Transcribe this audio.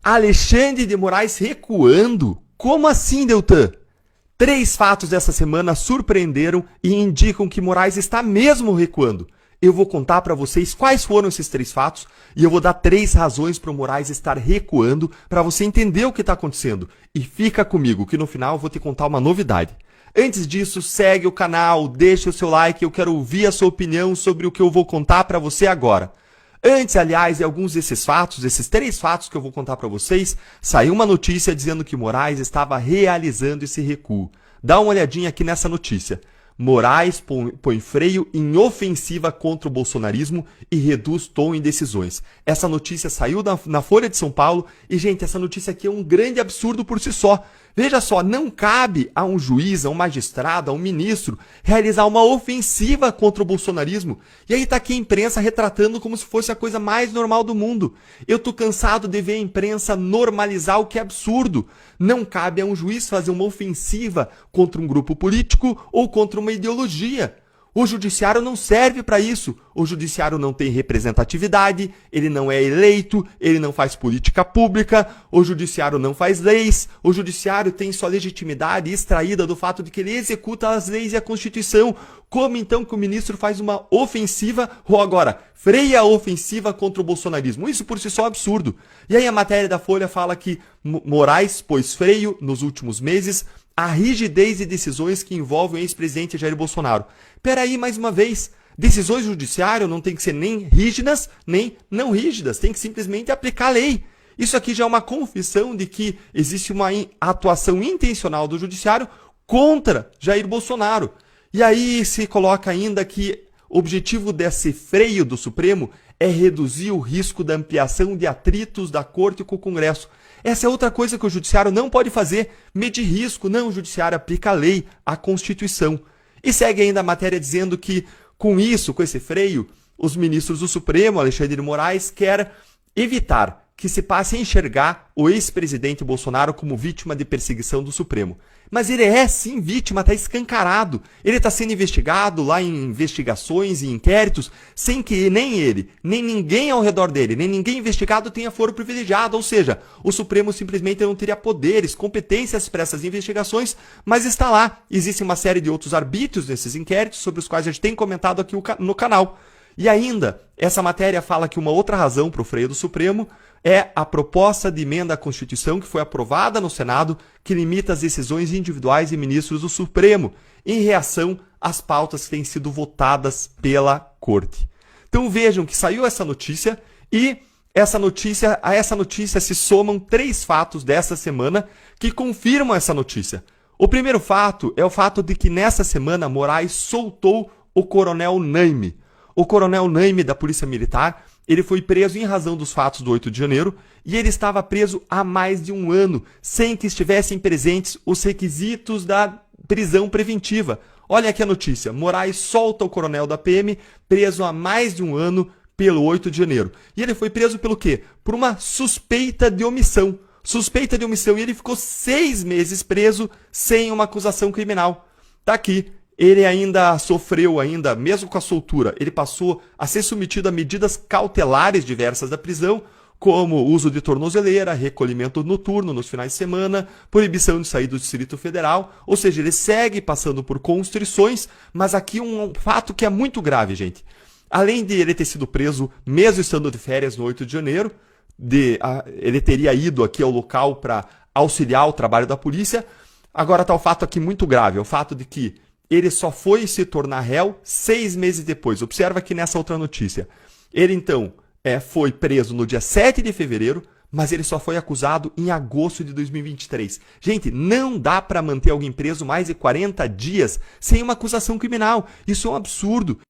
Alexandre de Moraes recuando? Como assim, Deltan? 3 fatos dessa semana surpreenderam e indicam que Moraes está mesmo recuando. Eu vou contar para vocês quais foram esses 3 fatos e eu vou dar 3 razões para o Moraes estar recuando para você entender o que está acontecendo. E fica comigo que no final eu vou te contar uma novidade. Antes disso, segue o canal, deixa o seu like, eu quero ouvir a sua opinião sobre o que eu vou contar para você agora. Antes, aliás, de alguns desses fatos, esses 3 fatos que eu vou contar para vocês, saiu uma notícia dizendo que Moraes estava realizando esse recuo. Dá uma olhadinha aqui nessa notícia. Moraes põe freio em ofensiva contra o bolsonarismo e reduz tom em decisões. Essa notícia saiu na Folha de São Paulo e, gente, essa notícia aqui é um grande absurdo por si só. Veja só, não cabe a um juiz, a um magistrado, a um ministro realizar uma ofensiva contra o bolsonarismo. E aí tá aqui a imprensa retratando como se fosse a coisa mais normal do mundo. Eu tô cansado de ver a imprensa normalizar o que é absurdo. Não cabe a um juiz fazer uma ofensiva contra um grupo político ou contra uma ideologia. O judiciário não serve para isso. O judiciário não tem representatividade, ele não é eleito, ele não faz política pública, o judiciário não faz leis, o judiciário tem sua legitimidade extraída do fato de que ele executa as leis e a Constituição. Como então que o ministro faz uma ofensiva ou agora freia a ofensiva contra o bolsonarismo? Isso por si só é absurdo. E aí a matéria da Folha fala que Moraes pôs freio nos últimos meses a rigidez de decisões que envolvem o ex-presidente Jair Bolsonaro. Peraí, mais uma vez, decisões do judiciário não tem que ser nem rígidas, nem não rígidas, tem que simplesmente aplicar a lei. Isso aqui já é uma confissão de que existe uma atuação intencional do judiciário contra Jair Bolsonaro. E aí se coloca ainda que o objetivo desse freio do Supremo é reduzir o risco da ampliação de atritos da Corte com o Congresso. Essa é outra coisa que o judiciário não pode fazer, medir risco. Não, o judiciário aplica a lei, a Constituição. E segue ainda a matéria dizendo que, com isso, com esse freio, os ministros do Supremo, Alexandre de Moraes, quer evitar que se passe a enxergar o ex-presidente Bolsonaro como vítima de perseguição do Supremo. Mas ele é sim vítima, está escancarado. Ele está sendo investigado lá em investigações e inquéritos, sem que nem ele, nem ninguém ao redor dele, nem ninguém investigado tenha foro privilegiado. Ou seja, o Supremo simplesmente não teria poderes, competências para essas investigações, mas está lá. Existe uma série de outros arbítrios nesses inquéritos, sobre os quais a gente tem comentado aqui no canal. E ainda, essa matéria fala que uma outra razão para o freio do Supremo é a proposta de emenda à Constituição que foi aprovada no Senado, que limita as decisões individuais de ministros do Supremo, em reação às pautas que têm sido votadas pela Corte. Então vejam que saiu essa notícia e a essa notícia se somam 3 fatos dessa semana que confirmam essa notícia. O primeiro fato é o fato de que nessa semana Moraes soltou o coronel Naime. O coronel Naime da Polícia Militar, ele foi preso em razão dos fatos do 8 de janeiro e ele estava preso há mais de 1 ano, sem que estivessem presentes os requisitos da prisão preventiva. Olha aqui a notícia, Moraes solta o coronel da PM, preso há mais de 1 ano pelo 8 de janeiro. E ele foi preso pelo quê? Por uma suspeita de omissão. Suspeita de omissão, e ele ficou 6 meses preso sem uma acusação criminal. Tá aqui. Ele ainda sofreu, mesmo com a soltura, ele passou a ser submetido a medidas cautelares diversas da prisão, como uso de tornozeleira, recolhimento noturno nos finais de semana, proibição de sair do Distrito Federal, ou seja, ele segue passando por constrições, mas aqui um fato que é muito grave, gente. Além de ele ter sido preso, mesmo estando de férias no 8 de janeiro, ele teria ido aqui ao local para auxiliar o trabalho da polícia, agora está o fato aqui muito grave, é o fato de que ele só foi se tornar réu 6 meses depois. Observa aqui nessa outra notícia. Ele, então, foi preso no dia 7 de fevereiro, mas ele só foi acusado em agosto de 2023. Gente, não dá para manter alguém preso mais de 40 dias sem uma acusação criminal. Isso é um absurdo.